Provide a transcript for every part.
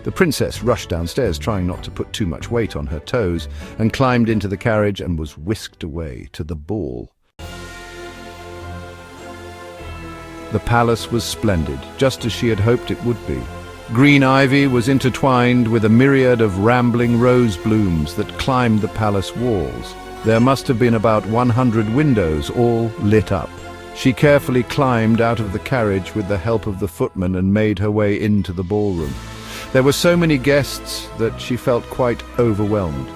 The princess rushed downstairs, trying not to put too much weight on her toes, and climbed into the carriage and was whisked away to the ball. The palace was splendid, just as she had hoped it would be. Green ivy was intertwined with a myriad of rambling rose blooms that climbed the palace walls. There must have been about 100 windows, all lit up. She carefully climbed out of the carriage with the help of the footman and made her way into the ballroom. There were so many guests that she felt quite overwhelmed.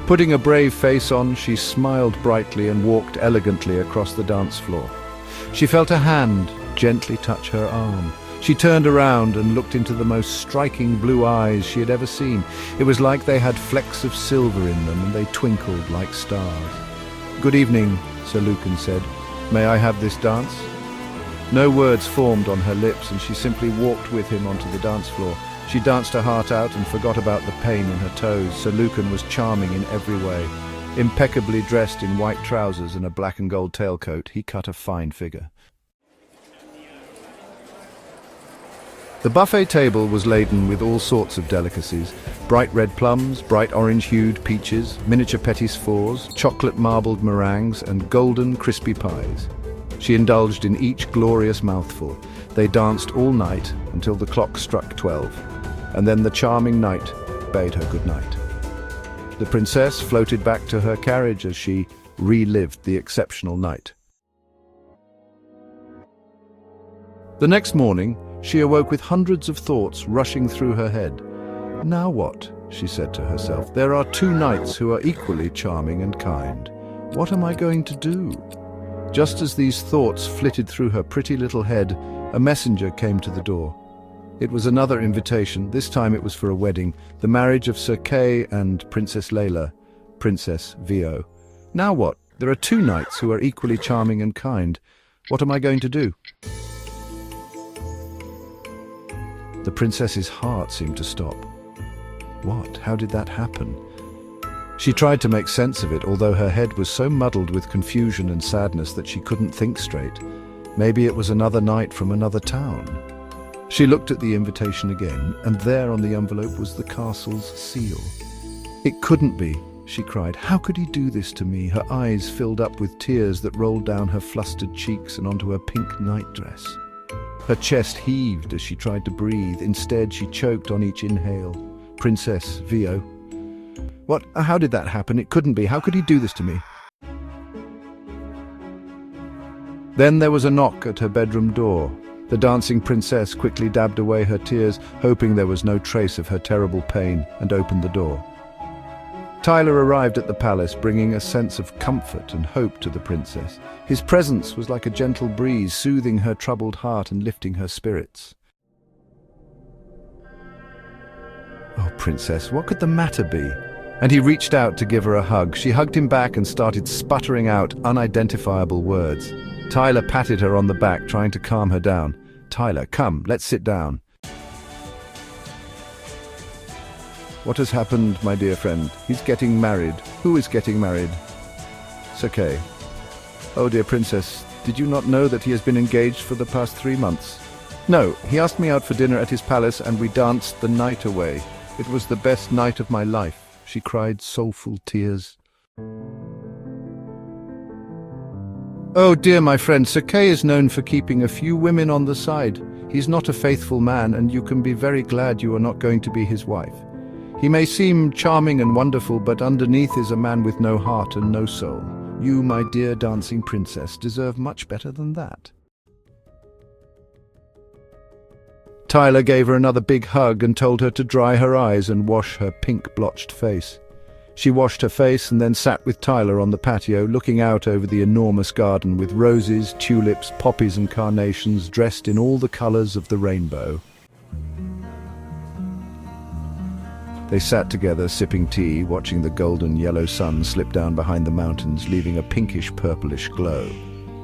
Putting a brave face on, she smiled brightly and walked elegantly across the dance floor. She felt a hand gently touch her arm. She turned around and looked into the most striking blue eyes she had ever seen. It was like they had flecks of silver in them, and they twinkled like stars. "Good evening," Sir Lucan said. "May I have this dance?" No words formed on her lips, and she simply walked with him onto the dance floor. She danced her heart out and forgot about the pain in her toes. Sir Lucan was charming in every way. Impeccably dressed in white trousers and a black and gold tailcoat, he cut a fine figure. The buffet table was laden with all sorts of delicacies: bright red plums, bright orange-hued peaches, miniature petits fours, chocolate marbled meringues, and golden crispy pies. She indulged in each glorious mouthful. They danced all night until the clock struck 12, and then the charming knight bade her good night. The princess floated back to her carriage as she relived the exceptional night. The next morning, she awoke with hundreds of thoughts rushing through her head. "Now what?" she said to herself. "There are two knights who are equally charming and kind. What am I going to do?" Just as these thoughts flitted through her pretty little head, a messenger came to the door. It was another invitation. This time it was for a wedding, the marriage of Sir Kay and Princess Layla, Princess Vio. "Now what? There are two knights who are equally charming and kind. What am I going to do?" The princess's heart seemed to stop. What? How did that happen? She tried to make sense of it, although her head was so muddled with confusion and sadness that she couldn't think straight. Maybe it was another knight from another town. She looked at the invitation again, and there on the envelope was the castle's seal. "It couldn't be," she cried. "How could he do this to me?" Her eyes filled up with tears that rolled down her flustered cheeks and onto her pink nightdress. Her chest heaved as she tried to breathe. Instead, she choked on each inhale. "Princess Vio." "What? How did that happen? It couldn't be. How could he do this to me?" Then there was a knock at her bedroom door. The dancing princess quickly dabbed away her tears, hoping there was no trace of her terrible pain, and opened the door. Tyler arrived at the palace, bringing a sense of comfort and hope to the princess. His presence was like a gentle breeze, soothing her troubled heart and lifting her spirits. "Oh, princess, what could the matter be?" And he reached out to give her a hug. She hugged him back and started sputtering out unidentifiable words. Tyler patted her on the back, trying to calm her down. "Tyler, come, let's sit down." "What has happened, my dear friend?" "He's getting married." "Who is getting married?" "Sir Kay." "Oh, dear princess, did you not know that he has been engaged for the past 3 months?" "No, he asked me out for dinner at his palace and we danced the night away. It was the best night of my life." She cried soulful tears. "Oh dear, my friend, Sir Kay is known for keeping a few women on the side. He's not a faithful man, and you can be very glad you are not going to be his wife. He may seem charming and wonderful, but underneath is a man with no heart and no soul. You, my dear dancing princess, deserve much better than that." Tyler gave her another big hug and told her to dry her eyes and wash her pink-blotched face. She washed her face and then sat with Tyler on the patio, looking out over the enormous garden with roses, tulips, poppies and carnations dressed in all the colors of the rainbow. They sat together, sipping tea, watching the golden yellow sun slip down behind the mountains, leaving a pinkish-purplish glow.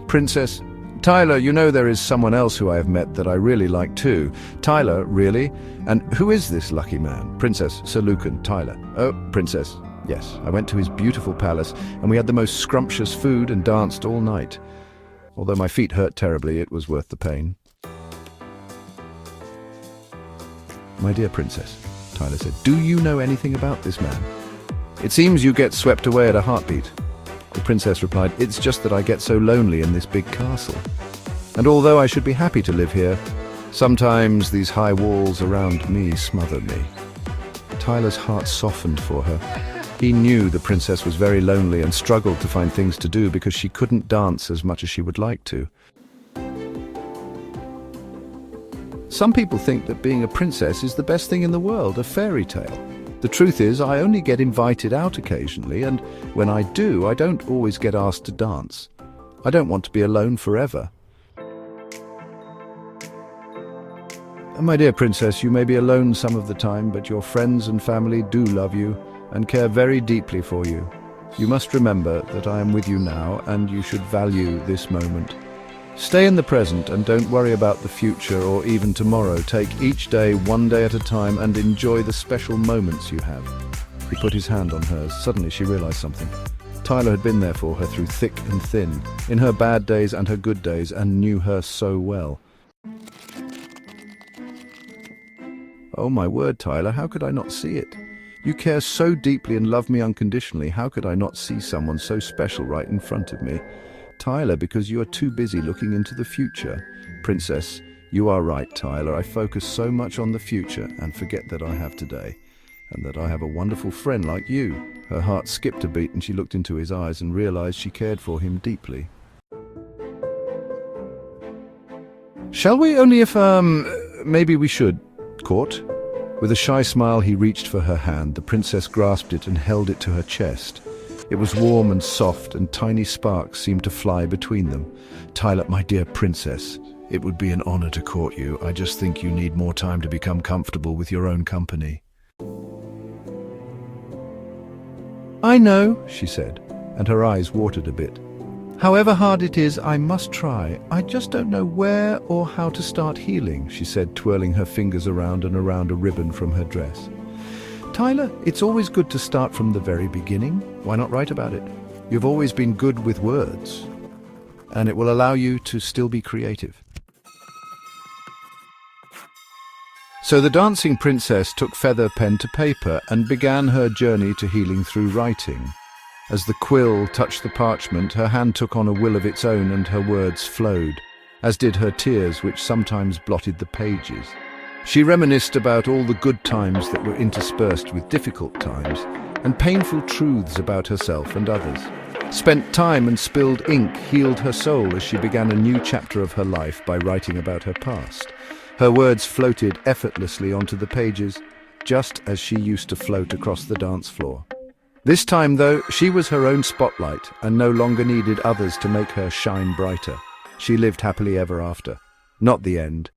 "Princess, Tyler, you know there is someone else who I have met that I really like too." "Tyler, really? And who is this lucky man?" "Princess, Sir Lucan, Tyler." "Oh, princess, yes, I went to his beautiful palace, and we had the most scrumptious food and danced all night. Although my feet hurt terribly, it was worth the pain." "My dear princess, Tyler said. "Do you know anything about this man?" "It seems you get swept away at a heartbeat." The princess replied, "It's just that I get so lonely in this big castle. And although I should be happy to live here, sometimes these high walls around me smother me." Tyler's heart softened for her. He knew the princess was very lonely and struggled to find things to do because she couldn't dance as much as she would like to. Some people think that being a princess is the best thing in the world, a fairy tale. The truth is, I only get invited out occasionally, and when I do, I don't always get asked to dance. I don't want to be alone forever. My dear princess, you may be alone some of the time, but your friends and family do love you and care very deeply for you. You must remember that I am with you now, and you should value this moment. Stay in the present and don't worry about the future or even tomorrow. Take each day one day at a time and enjoy the special moments you have. He put his hand on hers. Suddenly she realized something. Tyler had been there for her through thick and thin, in her bad days and her good days, and knew her so well. "Oh my word, Tyler, how could I not see it? You care so deeply and love me unconditionally. How could I not see someone so special right in front of me?" "Tyler, because you are too busy looking into the future." "Princess, you are right, Tyler. I focus so much on the future and forget that I have today, and that I have a wonderful friend like you." Her heart skipped a beat and she looked into his eyes and realized she cared for him deeply. "Shall we? Only if, maybe we should court?" With a shy smile, he reached for her hand. The princess grasped it and held it to her chest. It was warm and soft, and tiny sparks seemed to fly between them. "Tyler, my dear princess, it would be an honor to court you. I just think you need more time to become comfortable with your own company." "I know," she said, and her eyes watered a bit. "However hard it is, I must try. I just don't know where or how to start healing," she said, twirling her fingers around and around a ribbon from her dress. "Tyler, it's always good to start from the very beginning. Why not write about it? You've always been good with words, and it will allow you to still be creative." So the dancing princess took feather, pen to paper and began her journey to healing through writing. As the quill touched the parchment, her hand took on a will of its own and her words flowed, as did her tears, which sometimes blotted the pages. She reminisced about all the good times that were interspersed with difficult times, and painful truths about herself and others. Spent time and spilled ink healed her soul as she began a new chapter of her life by writing about her past. Her words floated effortlessly onto the pages, just as she used to float across the dance floor. This time, though, she was her own spotlight and no longer needed others to make her shine brighter. She lived happily ever after. Not the end.